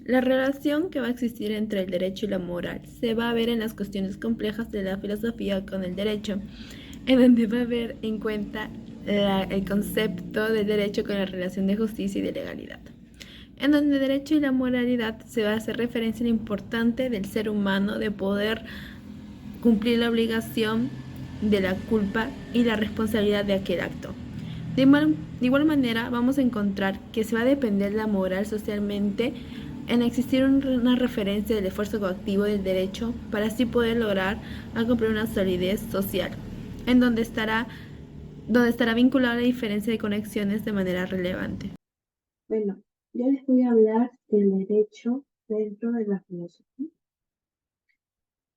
La relación que va a existir entre el derecho y la moral se va a ver en las cuestiones complejas de la filosofía con el derecho, en donde va a ver en cuenta el concepto del derecho con la relación de justicia y de legalidad, en donde el derecho y la moralidad se va a hacer referencia a lo importante del ser humano de poder cumplir la obligación de la culpa y la responsabilidad de aquel acto. De igual manera, vamos a encontrar que se va a depender la moral socialmente en existir una referencia del esfuerzo coactivo del derecho para así poder lograr cumplir una solidez social, en donde estará vinculada la diferencia de conexiones de manera relevante. Bueno, yo les voy a hablar del derecho dentro de la filosofía.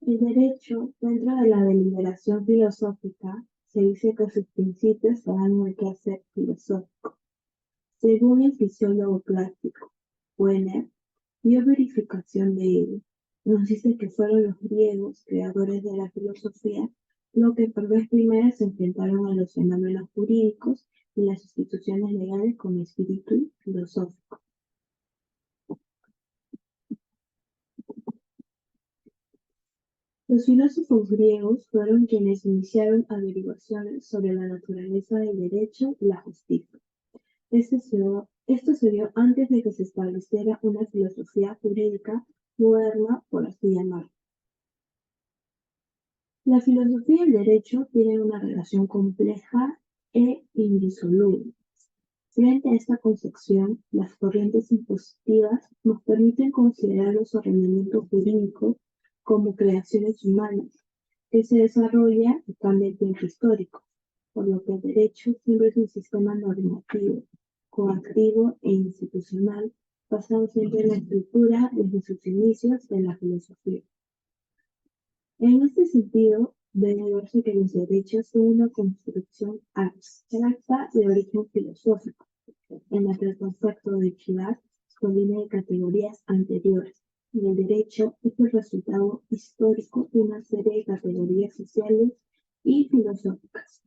El derecho, dentro de la deliberación filosófica, se dice que sus principios se dan en el quehacer filosófico. Según el fisiólogo clásico Wiener, dio verificación de ello. Nos dice que fueron los griegos, creadores de la filosofía, los que por vez primera se enfrentaron a los fenómenos jurídicos y las instituciones legales con espíritu filosófico. Los filósofos griegos fueron quienes iniciaron averiguaciones sobre la naturaleza del derecho y la justicia. Esto se dio antes de que se estableciera una filosofía jurídica moderna, por así llamarlo. La filosofía y el derecho tienen una relación compleja e indisoluble. Frente a esta concepción, las corrientes impositivas nos permiten considerar los ordenamientos jurídicos como creaciones humanas, que se desarrolla y cambia el tiempo histórico, por lo que el derecho siempre es un sistema normativo, coactivo e institucional, basado siempre en la estructura desde sus inicios de la filosofía. En este sentido, debe verse que los derechos son una construcción abstracta de origen filosófico, en la que el concepto de equidad proviene de categorías anteriores, y el derecho es el resultado histórico de una serie de categorías sociales y filosóficas.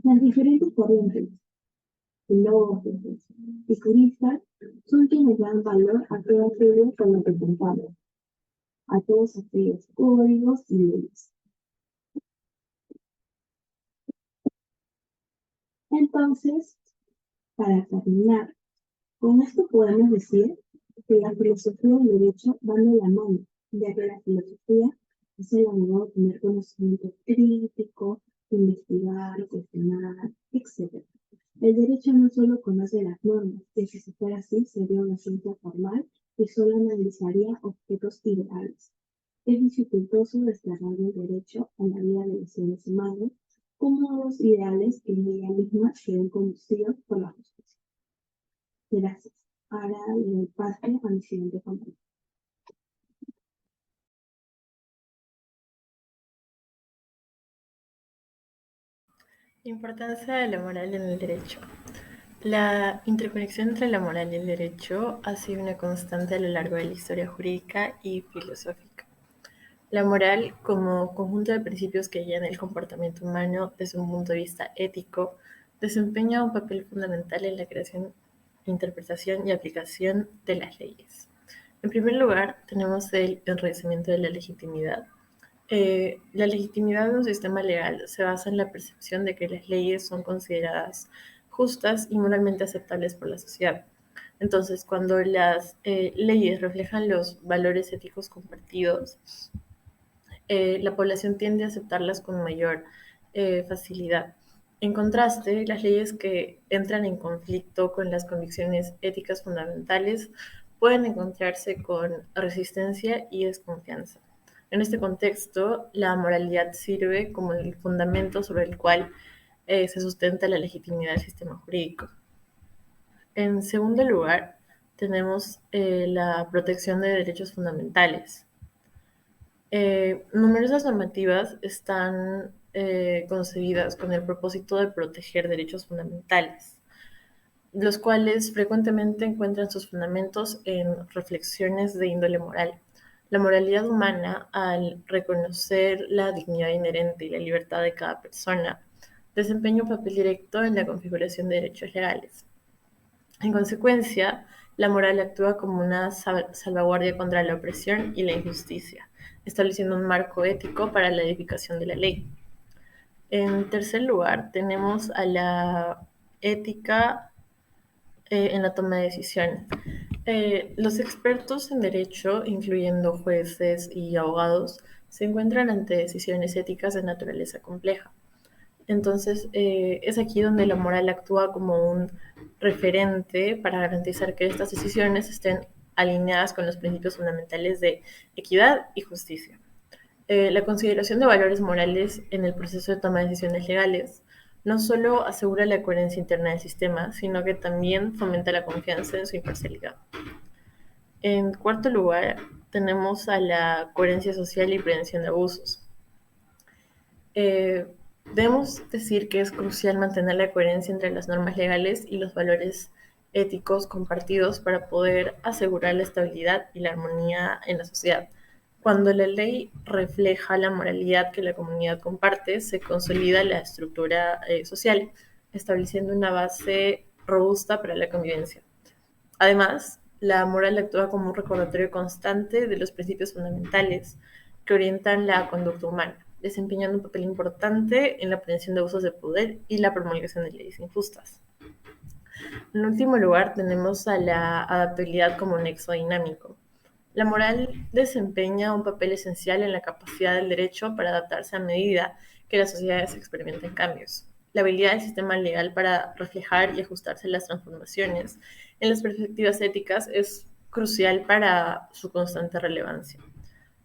Las diferentes corrientes, filósofos y juristas son quienes dan valor a todo aquello con lo que contamos, a todos aquellos códigos y leyes. Entonces, para terminar, con esto podemos decir que la filosofía y el derecho van de la mano, ya que la filosofía es el ánimo de tener conocimiento crítico, investigar, cuestionar, etc. El derecho no solo conoce las normas, que si fuera así sería una ciencia formal y solo analizaría objetos ideales. Es dificultoso desterrar el derecho a la vida de los seres humanos como los ideales que en ella misma queden conducidos por la justicia. Gracias. Ahora le doy pase a mi siguiente compañero. Importancia de la moral en el derecho. La interconexión entre la moral y el derecho ha sido una constante a lo largo de la historia jurídica y filosófica. La moral, como conjunto de principios que guían el comportamiento humano desde un punto de vista ético, desempeña un papel fundamental en la creación, interpretación y aplicación de las leyes. En primer lugar, tenemos el enraizamiento de la legitimidad. La legitimidad de un sistema legal se basa en la percepción de que las leyes son consideradas justas y moralmente aceptables por la sociedad. Entonces, cuando las leyes reflejan los valores éticos compartidos, la población tiende a aceptarlas con mayor facilidad. En contraste, las leyes que entran en conflicto con las convicciones éticas fundamentales pueden encontrarse con resistencia y desconfianza. En este contexto, la moralidad sirve como el fundamento sobre el cual se sustenta la legitimidad del sistema jurídico. En segundo lugar, tenemos la protección de derechos fundamentales. Numerosas normativas están concebidas con el propósito de proteger derechos fundamentales, los cuales frecuentemente encuentran sus fundamentos en reflexiones de índole moral. La moralidad humana, al reconocer la dignidad inherente y la libertad de cada persona, desempeña un papel directo en la configuración de derechos legales. En consecuencia, La moral actúa como una salvaguardia contra la opresión y la injusticia, estableciendo un marco ético para la edificación de la ley. En tercer lugar, tenemos a la ética en la toma de decisiones. Los expertos en derecho, incluyendo jueces y abogados, se encuentran ante decisiones éticas de naturaleza compleja. Entonces, es aquí donde la moral actúa como un referente para garantizar que estas decisiones estén alineadas con los principios fundamentales de equidad y justicia. La consideración de valores morales en el proceso de toma de decisiones legales no solo asegura la coherencia interna del sistema, sino que también fomenta la confianza en su imparcialidad. En cuarto lugar, tenemos a la coherencia social y prevención de abusos. Eh, Debemos decir que es crucial mantener la coherencia entre las normas legales y los valores éticos compartidos para poder asegurar la estabilidad y la armonía en la sociedad. Cuando la ley refleja la moralidad que la comunidad comparte, se consolida la estructura social, estableciendo una base robusta para la convivencia. Además, la moral actúa como un recordatorio constante de los principios fundamentales que orientan la conducta humana, desempeñando un papel importante en la prevención de abusos de poder y la promulgación de leyes injustas. En último lugar, tenemos a la adaptabilidad como nexo dinámico. La moral desempeña un papel esencial en la capacidad del derecho para adaptarse a medida que las sociedades experimentan cambios. La habilidad del sistema legal para reflejar y ajustarse a las transformaciones en las perspectivas éticas es crucial para su constante relevancia.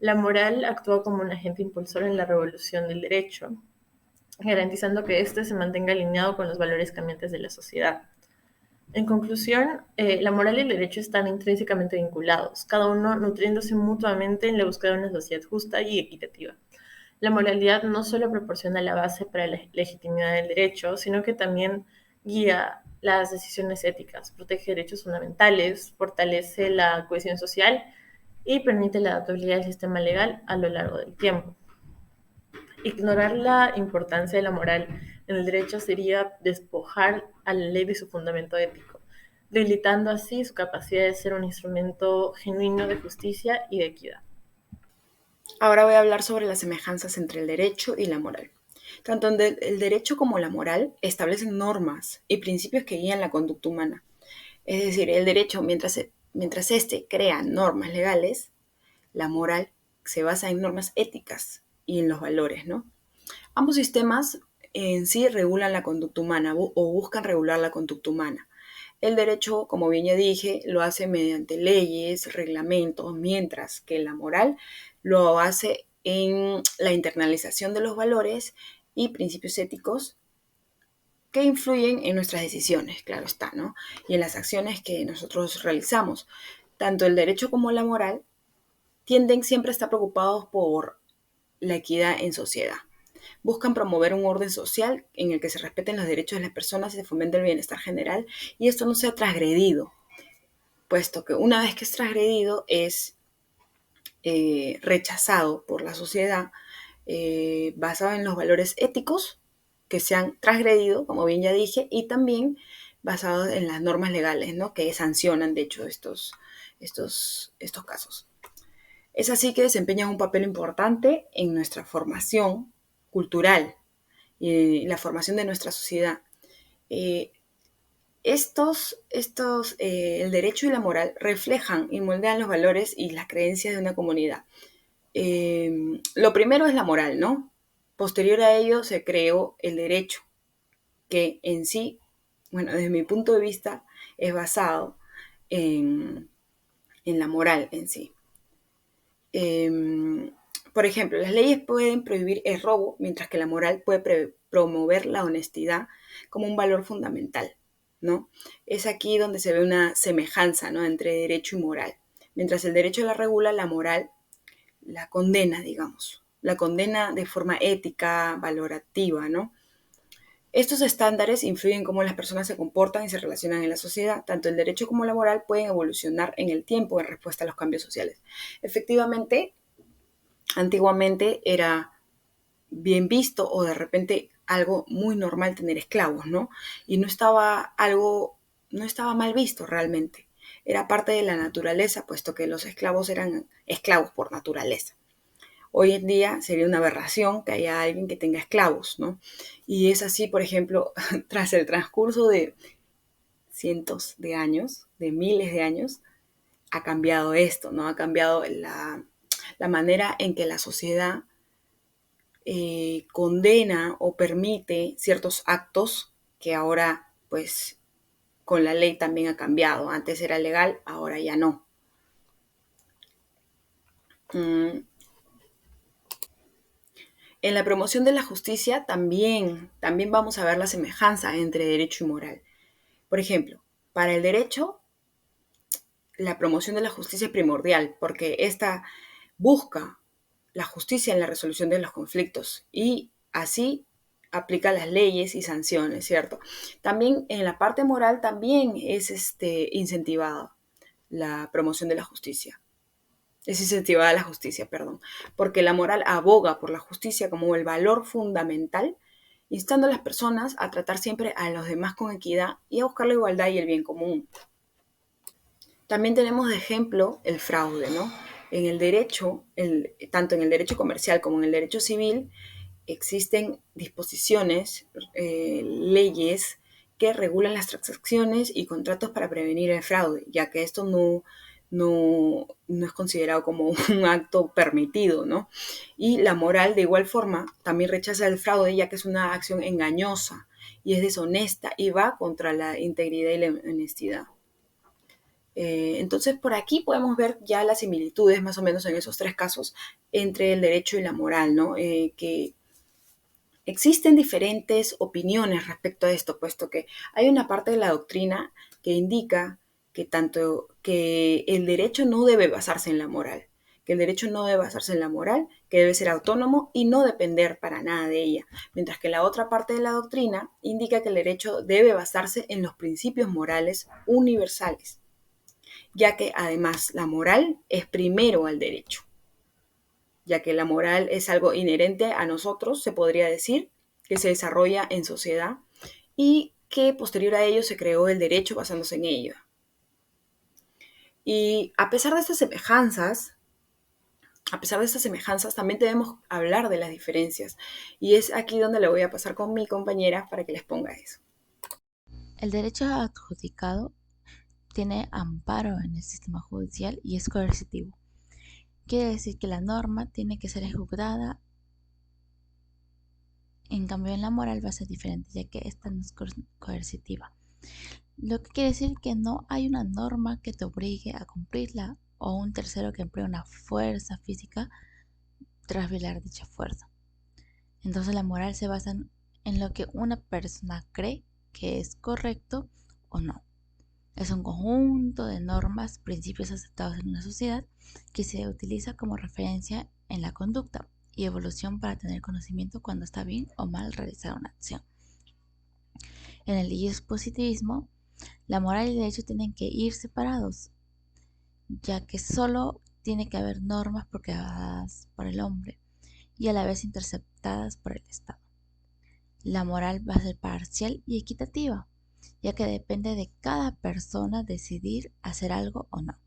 La moral actúa como un agente impulsor en la revolución del derecho, garantizando que éste se mantenga alineado con los valores cambiantes de la sociedad. En conclusión, la moral y el derecho están intrínsecamente vinculados, cada uno nutriéndose mutuamente en la búsqueda de una sociedad justa y equitativa. La moralidad no solo proporciona la base para la legitimidad del derecho, sino que también guía las decisiones éticas, protege derechos fundamentales, fortalece la cohesión social y permite la adaptabilidad del sistema legal a lo largo del tiempo. Ignorar la importancia de la moral en el derecho sería despojar a la ley de su fundamento ético, debilitando así su capacidad de ser un instrumento genuino de justicia y de equidad. Ahora voy a hablar sobre las semejanzas entre el derecho y la moral. Tanto el derecho como la moral establecen normas y principios que guían la conducta humana. Es decir, el derecho, mientras éste crea normas legales, la moral se basa en normas éticas y en los valores, ¿no? Ambos sistemas en sí regulan la conducta humana o buscan regular la conducta humana. El derecho, como bien ya dije, lo hace mediante leyes, reglamentos, mientras que la moral lo hace en la internalización de los valores y principios éticos que influyen en nuestras decisiones, claro está, ¿no? Y en las acciones que nosotros realizamos. Tanto el derecho como la moral tienden siempre a estar preocupados por la equidad en sociedad. Buscan promover un orden social en el que se respeten los derechos de las personas y se fomente el bienestar general y esto no sea transgredido, puesto que una vez que es transgredido es rechazado por la sociedad basado en los valores éticos que se han transgredido, como bien ya dije, y también basado en las normas legales, ¿no? Que sancionan, de hecho, estos casos. Es así que desempeñan un papel importante en nuestra formación cultural y la formación de nuestra sociedad. Eh, el derecho y la moral reflejan y moldean los valores y las creencias de una comunidad. Lo primero es la moral, ¿no? Posterior a ello se creó el derecho, que en sí, bueno, desde mi punto de vista, es basado en la moral en sí. Por ejemplo, las leyes pueden prohibir el robo, mientras que la moral puede promover la honestidad como un valor fundamental, ¿no? Es aquí donde se ve una semejanza, ¿no? Entre derecho y moral. Mientras el derecho la regula, la moral la condena, digamos. La condena de forma ética, valorativa, ¿no? Estos estándares influyen en cómo las personas se comportan y se relacionan en la sociedad. Tanto el derecho como la moral pueden evolucionar en el tiempo en respuesta a los cambios sociales. Efectivamente, antiguamente era bien visto o de repente algo muy normal tener esclavos, ¿no? Y no estaba mal visto realmente. era parte de la naturaleza, puesto que los esclavos eran esclavos por naturaleza. Hoy en día sería una aberración que haya alguien que tenga esclavos, ¿no? Y es así, por ejemplo, tras el transcurso de cientos de años, de miles de años, ha cambiado esto, ¿no? Ha cambiado la manera en que la sociedad condena o permite ciertos actos que ahora, pues, con la ley también ha cambiado. Antes era legal, ahora ya no. Mm. En la promoción de la justicia también vamos a ver la semejanza entre derecho y moral. Por ejemplo, para el derecho, la promoción de la justicia es primordial porque esta busca la justicia en la resolución de los conflictos y así aplica las leyes y sanciones, ¿cierto? También en la parte moral también es incentivada la promoción de la justicia. Es incentivada la justicia, perdón, porque la moral aboga por la justicia como el valor fundamental, instando a las personas a tratar siempre a los demás con equidad y a buscar la igualdad y el bien común. También tenemos de ejemplo el fraude, ¿no? En el derecho, tanto en el derecho comercial como en el derecho civil, existen disposiciones, leyes que regulan las transacciones y contratos para prevenir el fraude, ya que esto no es considerado como un acto permitido, ¿no? Y la moral, de igual forma, también rechaza el fraude, ya que es una acción engañosa y es deshonesta y va contra la integridad y la honestidad. Entonces, por aquí podemos ver ya las similitudes, más o menos en esos tres casos, entre el derecho y la moral, ¿no? Que existen diferentes opiniones respecto a esto, puesto que hay una parte de la doctrina que indica que tanto que el derecho no debe basarse en la moral, que el derecho no debe basarse en la moral, que debe ser autónomo y no depender para nada de ella, mientras que la otra parte de la doctrina indica que el derecho debe basarse en los principios morales universales, ya que además la moral es primero al derecho, ya que la moral es algo inherente a nosotros, se podría decir, que se desarrolla en sociedad y que posterior a ello se creó el derecho basándose en ello. Y a pesar de estas semejanzas, también debemos hablar de las diferencias. Y es aquí donde le voy a pasar con mi compañera para que les ponga eso. El derecho adjudicado tiene amparo en el sistema judicial y es coercitivo. Quiere decir que la norma tiene que ser ejecutada. En cambio, en la moral va a ser diferente, ya que esta no es coercitiva. Lo que quiere decir que no hay una norma que te obligue a cumplirla o un tercero que emplee una fuerza física tras violar dicha fuerza. Entonces la moral se basa en lo que una persona cree que es correcto o no. Es un conjunto de normas, principios aceptados en una sociedad que se utiliza como referencia en la conducta y evolución para tener conocimiento cuando está bien o mal realizar una acción. En el dispositivismo, la moral y el derecho tienen que ir separados, ya que solo tiene que haber normas procreadas por el hombre y a la vez interceptadas por el Estado. La moral va a ser parcial y equitativa, ya que depende de cada persona decidir hacer algo o no,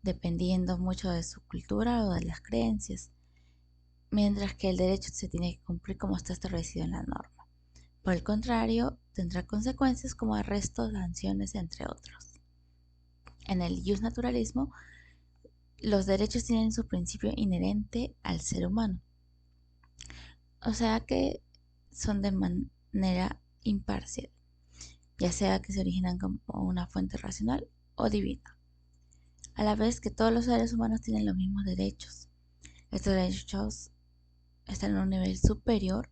dependiendo mucho de su cultura o de las creencias, mientras que el derecho se tiene que cumplir como está establecido en la norma. Por el contrario, tendrá consecuencias como arrestos, sanciones, entre otros. En el justnaturalismo, los derechos tienen su principio inherente al ser humano, o sea que son de manera imparcial, ya sea que se originan como una fuente racional o divina, a la vez que todos los seres humanos tienen los mismos derechos. Estos derechos están en un nivel superior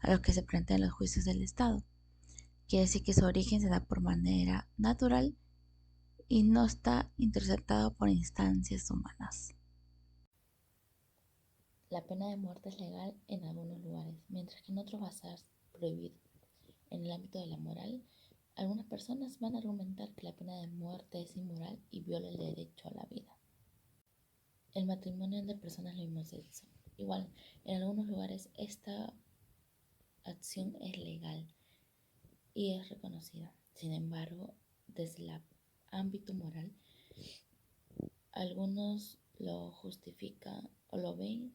a los que se plantean en los juicios del Estado. Quiere decir que su origen se da por manera natural y no está interceptado por instancias humanas. La pena de muerte es legal en algunos lugares, mientras que en otros va a ser prohibido. En el ámbito de la moral, algunas personas van a argumentar que la pena de muerte es inmoral y viola el derecho a la vida. El matrimonio entre personas del mismo sexo. Igual, en algunos lugares esta acción es legal y es reconocida. Sin embargo, desde la ámbito moral, algunos lo justifican o lo ven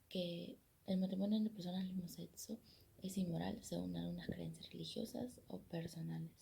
que el matrimonio entre personas del mismo sexo es inmoral según algunas creencias religiosas o personales.